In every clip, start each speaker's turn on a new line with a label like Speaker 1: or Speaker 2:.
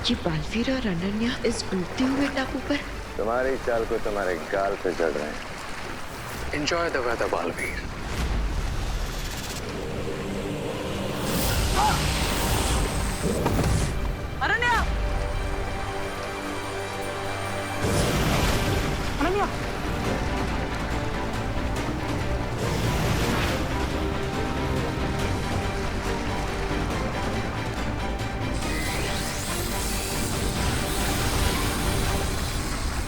Speaker 1: ये बालवीर और अनन्या इस डूबते हुए टापू पर।
Speaker 2: तुम्हारी चाल को तुम्हारे गाल पे चढ़ रहे हैं।
Speaker 3: Enjoy the weather Baalveer.
Speaker 4: Ananya! Ananya!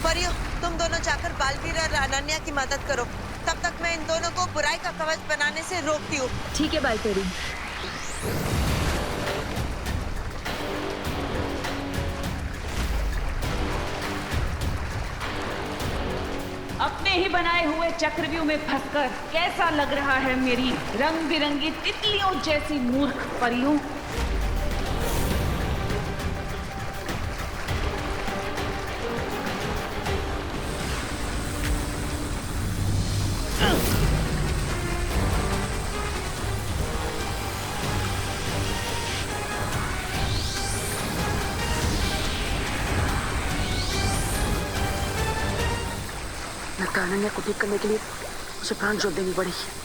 Speaker 5: परियों, तुम दोनों जाकर बालवीर और अनन्या की मदद करो। तब तक मैं इन दोनों को बुराई का कवच बनाने से रोकती हूँ।
Speaker 1: ठीक है बालपरी।
Speaker 4: अपने ही बनाए हुए चक्रव्यूह में फंसकर कैसा लग रहा है मेरी रंग बिरंगी तितलियों जैसी मूर्ख परियों?
Speaker 6: लगता है अनन्या को ठीक करने के लिए उसे प्राण जोत देनी पड़ेगी।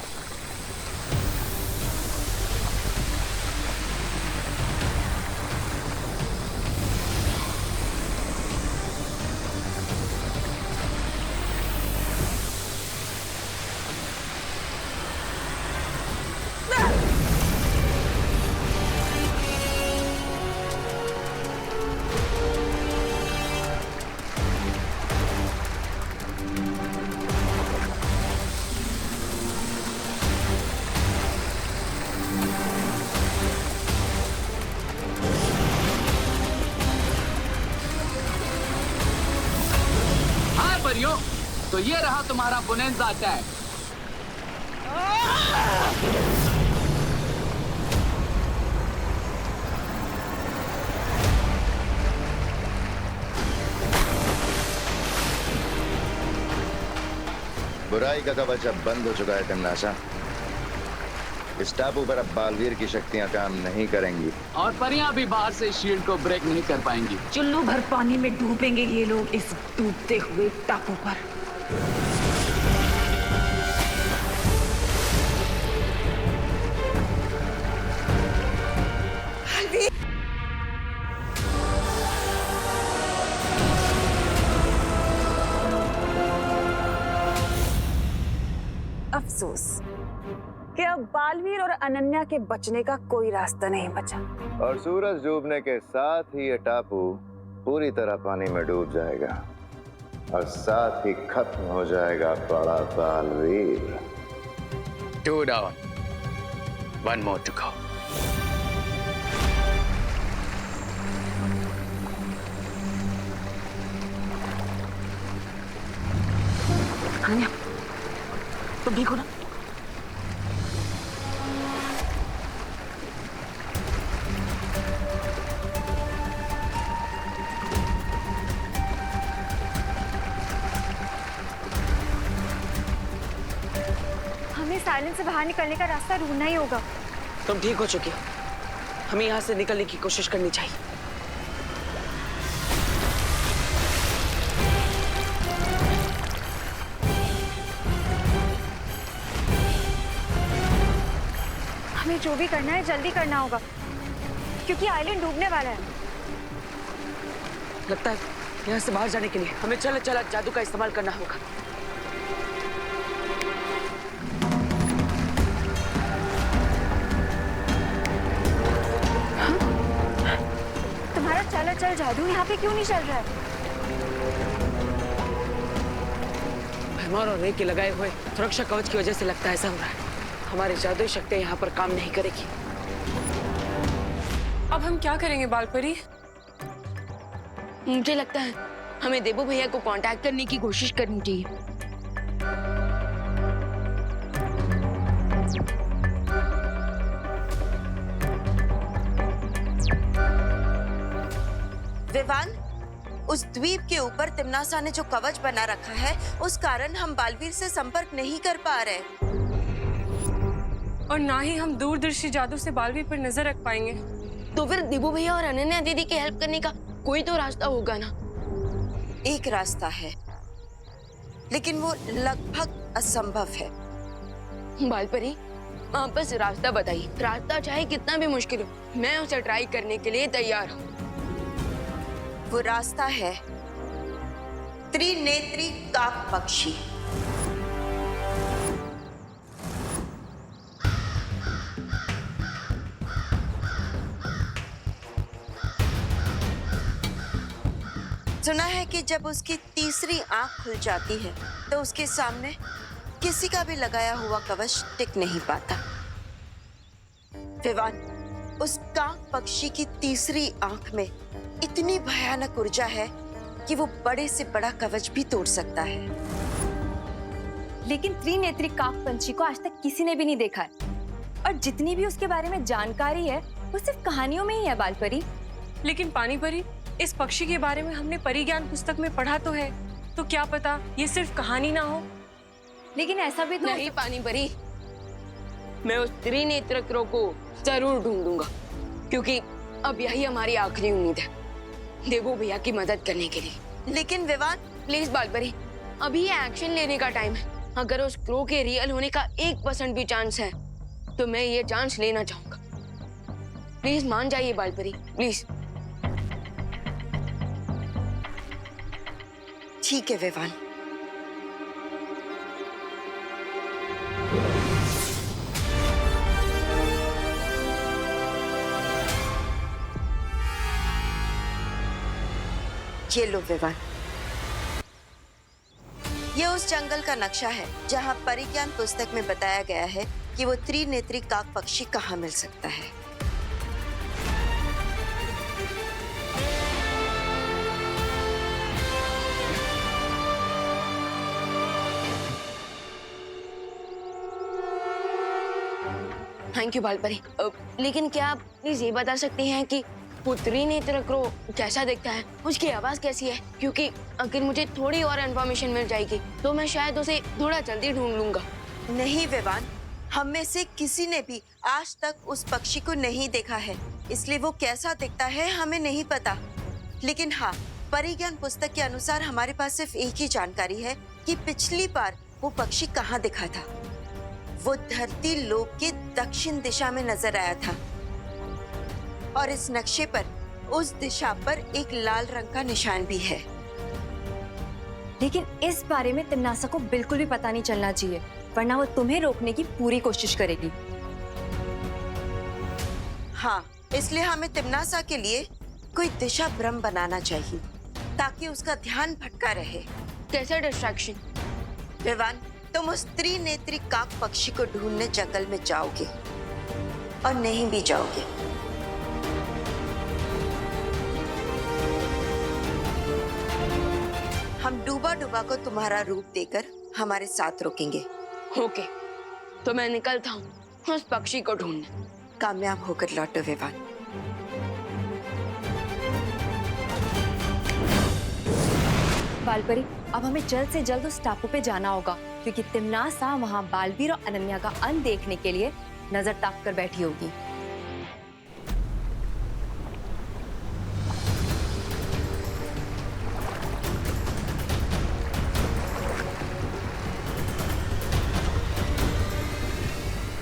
Speaker 3: तो ये रहा तुम्हारा बोनेंजा अटैक।
Speaker 2: बुराई का कवच अब बंद हो चुका है तिमनासा। इस टापू पर अब बालवीर की शक्तियां काम नहीं करेंगी
Speaker 3: और परियां भी बाहर से शील्ड को ब्रेक नहीं कर पाएंगी।
Speaker 4: चुल्लू भर पानी में डूबेंगे ये लोग इस डूबते हुए टापू पर।
Speaker 6: अफसोस कि अब बालवीर और अनन्या के बचने का कोई रास्ता नहीं बचा।
Speaker 2: और सूरज डूबने के साथ ही ये टापू पूरी तरह पानी में डूब जाएगा और साथ ही खत्म हो जाएगा बड़ा Baalveer.
Speaker 3: 2 down, 1 more to go.
Speaker 6: Ananya, तुम ठीक हो ना?
Speaker 7: हमें साइलेंस से बाहर निकलने का रास्ता ढूंढना ही होगा।
Speaker 6: तुम ठीक हो चुकी हो, हमें यहाँ से निकलने की कोशिश करनी चाहिए।
Speaker 7: हमें जो भी करना है जल्दी करना होगा क्योंकि आइलैंड डूबने वाला है।
Speaker 6: लगता है यहाँ से बाहर जाने के लिए हमें चला चला जादू का इस्तेमाल करना होगा।
Speaker 7: तुम्हारा चला चल जादू यहाँ पे क्यों नहीं चल रहा है?
Speaker 6: भरमार और रे के लगाए हुए सुरक्षा कवच की वजह से लगता है ऐसा हो रहा है। हमारी जादुई शक्तियां यहाँ पर काम नहीं करेगी।
Speaker 8: अब हम क्या करेंगे बालपरी?
Speaker 9: मुझे लगता है हमें देबू भैया को कांटेक्ट करने की कोशिश करनी चाहिए।
Speaker 5: विवान, उस द्वीप के ऊपर तिमनासा ने जो कवच बना रखा है उस कारण हम बालवीर से संपर्क नहीं कर पा रहे
Speaker 8: और ना ही हम दूरदर्शी जादू से बालवीर पर नजर रख पाएंगे।
Speaker 9: तो फिर देबू भैया और अनन्या दीदी की हेल्प करने का कोई तो रास्ता होगा ना।
Speaker 5: एक रास्ता है, लेकिन वो लगभग असंभव है।
Speaker 9: बालपरी, आप बस रास्ता बताइए। रास्ता चाहे कितना भी मुश्किल हो, मैं उसे ट्राई करने के लिए तैयार हूँ।
Speaker 5: वो रास्ता है त्रिनेत्री काक पक्षी। सुना है कि जब उसकी तीसरी आंख खुल जाती है तो उसके सामने किसी का भी लगाया हुआ कवच टिक नहीं पाता। विवान, उस काक पक्षी की तीसरी आंख में इतनी भयानक ऊर्जा है कि वो बड़े से बड़ा कवच भी तोड़ सकता है।
Speaker 7: लेकिन त्रिनेत्री काक पंछी को आज तक किसी ने भी नहीं देखा है, और जितनी भी उसके बारे में जानकारी है वो सिर्फ कहानियों में ही है बालपरी।
Speaker 8: लेकिन पानी परी, इस पक्षी के बारे में हमने परिज्ञान पुस्तक में पढ़ा तो है, तो क्या पता ये सिर्फ कहानी ना हो।
Speaker 7: लेकिन ऐसा भी तो
Speaker 9: नहीं पानी परी, मैं उस त्रिनेत्र क्रो को जरूर ढूंढूंगा, क्योंकि अब यही हमारी आखिरी उम्मीद है देवू भैया की मदद करने के लिए।
Speaker 5: लेकिन विवान,
Speaker 9: प्लीज बालपरी, अभी ये एक्शन लेने का टाइम है। अगर उस क्रो के रियल होने का 1% भी चांस है तो मैं ये चांस लेना चाहूंगा। प्लीज मान जाइए बालपरी, प्लीज।
Speaker 5: ठीक है विवान। ये लो विवान, ये उस जंगल का नक्शा है जहां परिज्ञान पुस्तक में बताया गया है कि वो त्रिनेत्री काक पक्षी कहाँ मिल सकता है।
Speaker 9: Thank you Balpari. लेकिन क्या आप प्लीज ये बता सकती हैं कि वो त्रिनेत्र क्रो कैसा दिखता है, उसकी आवाज कैसी है? क्योंकि अगर मुझे थोड़ी और इन्फॉर्मेशन मिल जाएगी तो मैं शायद उसे थोड़ा जल्दी ढूंढ लूंगा।
Speaker 5: नहीं विवान, हम में से किसी ने भी आज तक उस पक्षी को नहीं देखा है, इसलिए वो कैसा दिखता है हमें नहीं पता। लेकिन हाँ, परिज्ञान पुस्तक के अनुसार हमारे पास सिर्फ एक ही जानकारी है कि पिछली बार वो पक्षी कहाँ दिखा था। वो धरती लोक के दक्षिण दिशा में नजर आया था, और इस नक्शे पर उस दिशा पर एक लाल रंग का निशान भी है।
Speaker 7: लेकिन इस बारे में तिम्नासा को बिल्कुल भी पता नहीं चलना चाहिए, वरना वो तुम्हें रोकने की पूरी कोशिश करेगी।
Speaker 5: हाँ, इसलिए हमें तिम्नासा के लिए कोई दिशा भ्रम बनाना चाहिए ताकि उसका ध्यान भटका रहे।
Speaker 9: कैसा डिस्ट्रैक्शन?
Speaker 5: विवान, तुम उस त्रिनेत्री काक पक्षी को ढूंढने जंगल में जाओगे और नहीं भी जाओगे। हम डूबा डूबा को तुम्हारा रूप देकर हमारे साथ रोकेंगे।
Speaker 9: ओके, तो मैं निकलता हूँ उस पक्षी को ढूंढने।
Speaker 5: कामयाब होकर लौटो विवान।
Speaker 7: बालपरी, अब हमें जल्द से जल्द उस टापू पे जाना होगा, क्योंकि तिम्नासा वहाँ बालवीर और अनन्या का अंत देखने के लिए नजर ताक कर बैठी होगी।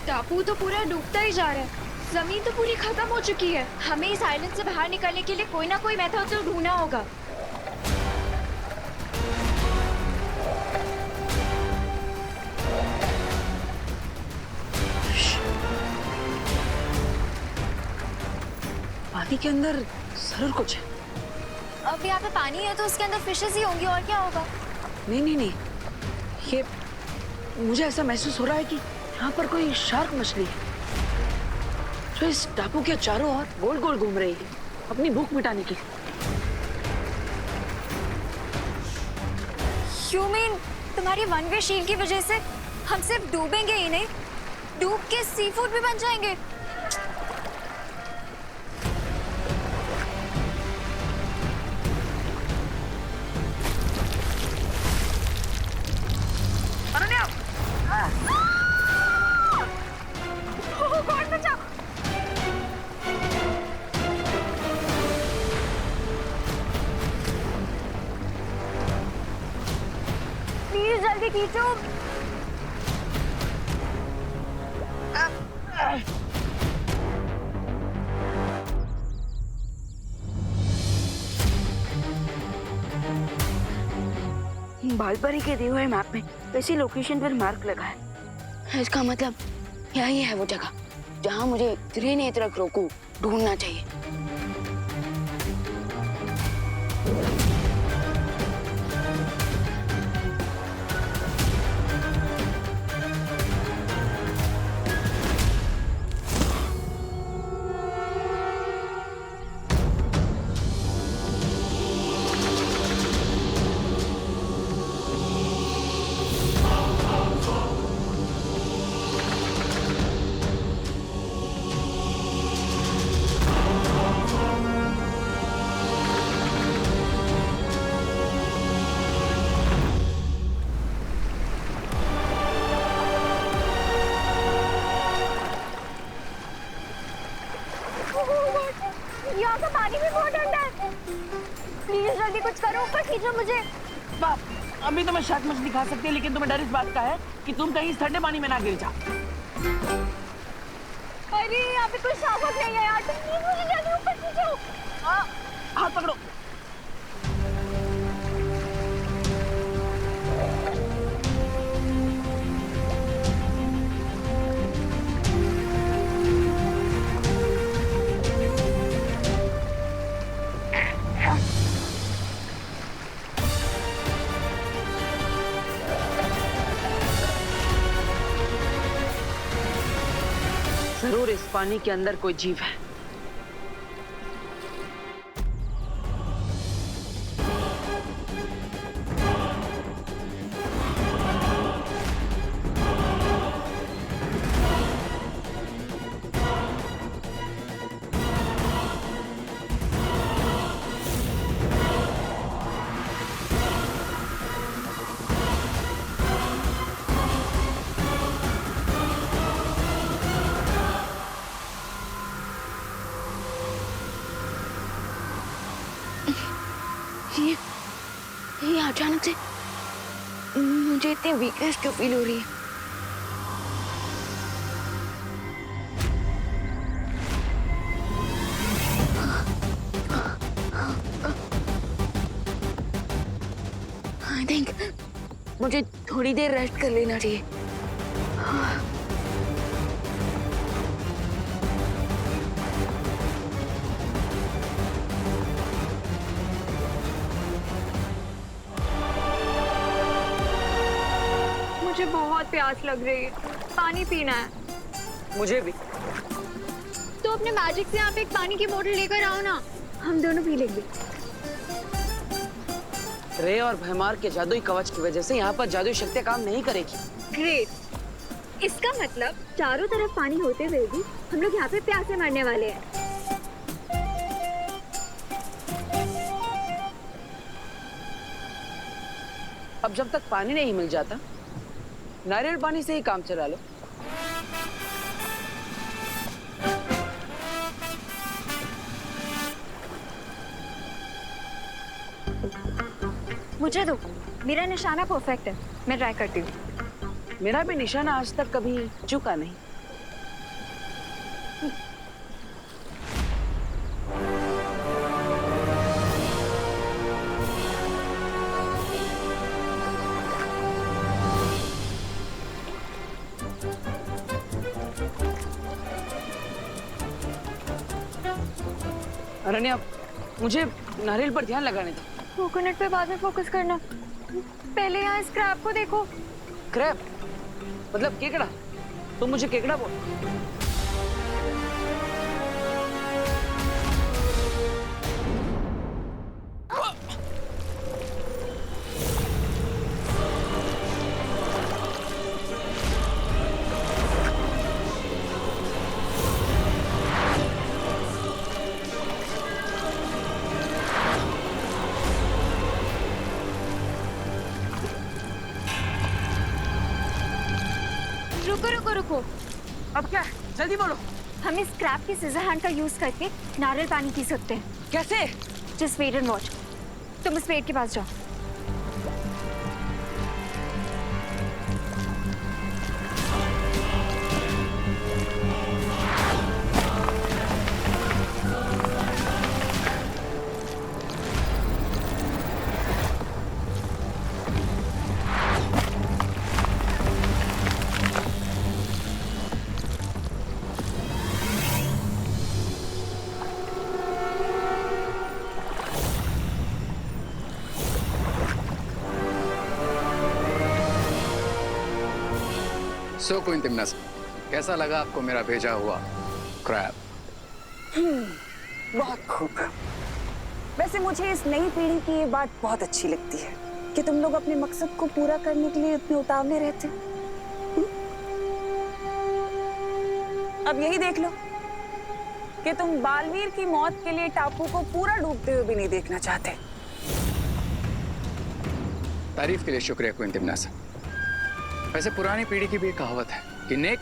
Speaker 10: टापू तो पूरा डूबता ही जा रहा है, जमीन तो पूरी खत्म हो चुकी है। हमें इस आइलैंड से बाहर निकलने के लिए कोई ना कोई मेथड तो ढूंढना होगा।
Speaker 6: पानी के अंदर जरूर कुछ है।
Speaker 10: अब यहाँ पे पानी है तो उसके अंदर फिशेस ही होंगी, और क्या होगा?
Speaker 6: नहीं नहीं नहीं, ये मुझे ऐसा महसूस हो रहा है कि यहाँ पर कोई शार्क मछली है जो इस टापू के चारों ओर गोल गोल घूम रही है अपनी भूख मिटाने के लिए।
Speaker 10: You mean तुम्हारी वन वे शील की वजह से हम सिर्फ डूबेंगे ही नहीं, डूब के सी फूड भी बन जाएंगे? खींचो।
Speaker 9: बालपरी के दिए हुए मैप में वैसी लोकेशन पर मार्क लगा है। इसका मतलब यही है वो जगह जहाँ मुझे त्रिनेत्र क्रो को ढूंढना चाहिए।
Speaker 10: यहाँ का पानी भी बहुत ठंडा है। प्लीज जल्दी कुछ करो, ऊपर खींचो मुझे।
Speaker 6: बाप, अभी तो मैं शार्क मछली खा सकती है, लेकिन तुम्हें डर इस बात का है कि तुम कहीं इस ठंडे पानी में ना गिर जाओ।
Speaker 10: अरे यहाँ पे कोई शार्क नहीं है यार, तुम प्लीज मुझे जल्दी ऊपर खींचो।
Speaker 6: हाथ पकड़ो। जरूर इस पानी के अंदर कोई जीव है।
Speaker 9: ये अचानक से मुझे इतनी वीकनेस क्यों फील हो रही है? आई थिंक मुझे थोड़ी देर रेस्ट कर लेना चाहिए।
Speaker 10: मुझे बहुत प्यास लग रही है, पानी पीना है।
Speaker 6: मुझे भी।
Speaker 10: तो अपने मैजिक से यहाँ पे एक पानी की बोतल लेकर आओ ना, हम दोनों पी लेंगे।
Speaker 6: रे और भैमार के जादुई कवच की वजह से यहाँ पर जादुई शक्तियाँ काम नहीं करेगी।
Speaker 10: ग्रेट, इसका मतलब चारों तरफ पानी होते हुए भी हम लोग यहाँ पे प्यासे मरने वाले हैं।
Speaker 6: अब जब तक पानी नहीं मिल जाता, नारियल पानी से ही काम चला लो।
Speaker 10: मुझे दो, मेरा निशाना परफेक्ट है, मैं ट्राई करती हूँ।
Speaker 6: मेरा भी निशाना आज तक कभी चूका नहीं। अरण्या, मुझे नारियल पर ध्यान लगाने दो।
Speaker 10: कोकोनट पे बाद में फोकस करना, पहले यहाँ इस क्रैब को देखो।
Speaker 6: क्रैब मतलब केकड़ा? तुम मुझे केकड़ा बोल।
Speaker 10: रुको,
Speaker 6: अब क्या? जल्दी बोलो।
Speaker 10: हम इस क्रैब की सीजर हैंड का यूज करके नारियल पानी पी सकते हैं।
Speaker 6: कैसे?
Speaker 10: Just wait and watch. तुम उस पेड़ के पास जाओ।
Speaker 3: सो क्वीन तिम्नासा, कैसा लगा आपको मेरा भेजा हुआ क्रैब?
Speaker 11: बहुत खूब। वैसे मुझे इस नई पीढ़ी की ये बात बहुत अच्छी लगती है कि तुम लोग अपने मकसद को पूरा करने के लिए इतने उतावले रहते। अब यही देख लो कि तुम बालवीर की मौत के लिए टापू को पूरा डूबते हुए भी नहीं देखना चाहते।
Speaker 3: तारीफ के लिए शुक्रिया क्वीन तिम्नासा। वैसे पुरानी पीढ़ी की भी एक कहावत है कि नेक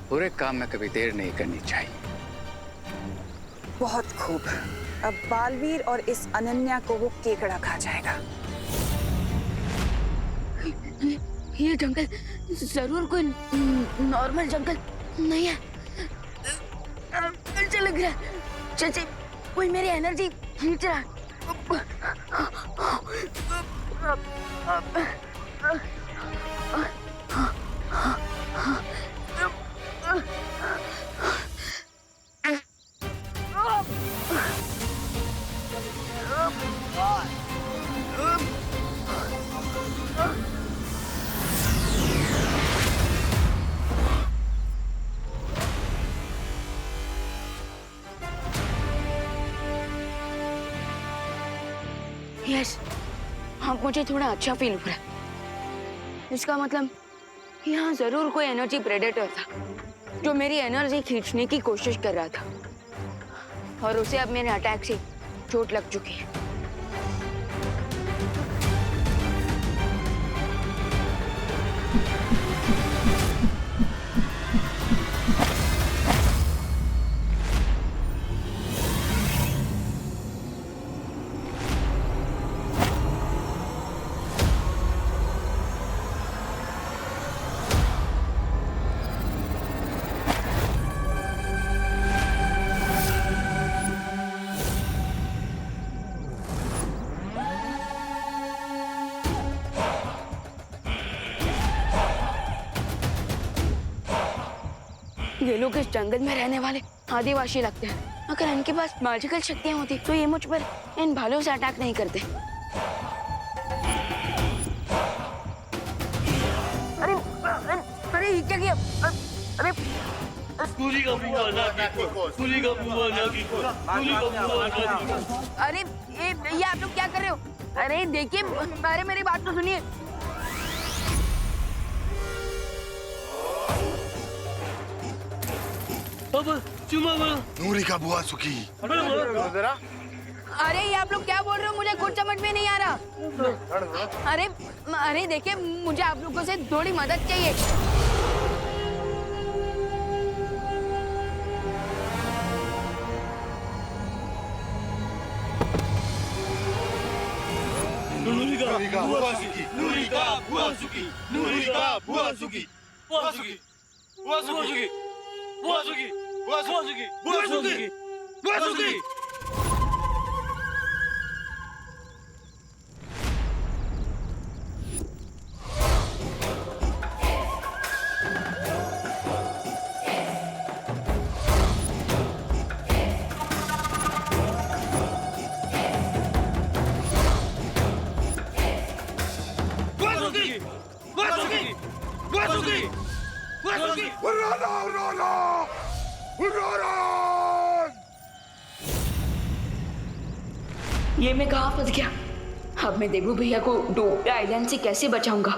Speaker 3: बुरे काम में कभी देर नहीं करनी चाहिए।
Speaker 11: बहुत खूब। अब बालवीर और इस अनन्या को वो केकड़ा खा जाएगा।
Speaker 9: ये जंगल जरूर कोई नॉर्मल जंगल नहीं है। अच्छा लग रहा है, जैसे कोई मेरी एनर्जी खींच रहा है। यस, हाँ मुझे थोड़ा अच्छा फील हो रहा है। इसका मतलब यहाँ जरूर कोई एनर्जी प्रेडेटर था जो मेरी एनर्जी खींचने की कोशिश कर रहा था और उसे अब मेरे अटैक से चोट लग चुकी है। ये लोग इस जंगल में रहने वाले आदिवासी लगते हैं। अगर इनके पास मैजिकल शक्तियां होती तो ये मुझ पर इन भालों से अटैक नहीं करते। अरे अरे ये क्या किया? अरे अरे ये आप लोग क्या कर रहे हो? अरे देखिए, अरे मेरी बात तो सुनिए।
Speaker 12: नूरी का बुआ सुखी।
Speaker 9: अरे ये आप लोग क्या बोल रहे हो? मुझे कुछ समझ में नहीं आ रहा। अरे अरे देखिए, मुझे आप लोगों से थोड़ी मदद चाहिए।
Speaker 12: नूरी का बुआ सुखी। नूरी का बुआ सुखी। नूरी का बुआ सुखी। बुआ सुखी। बुआ सुखी। बुआ सुखी। बुआ सुखी। बुआ सुखी। बुआ सुखी।
Speaker 9: ये मैं कहाँ फंस गया? अब मैं देबू भैया को डोबे आइलैंड से कैसे बचाऊंगा?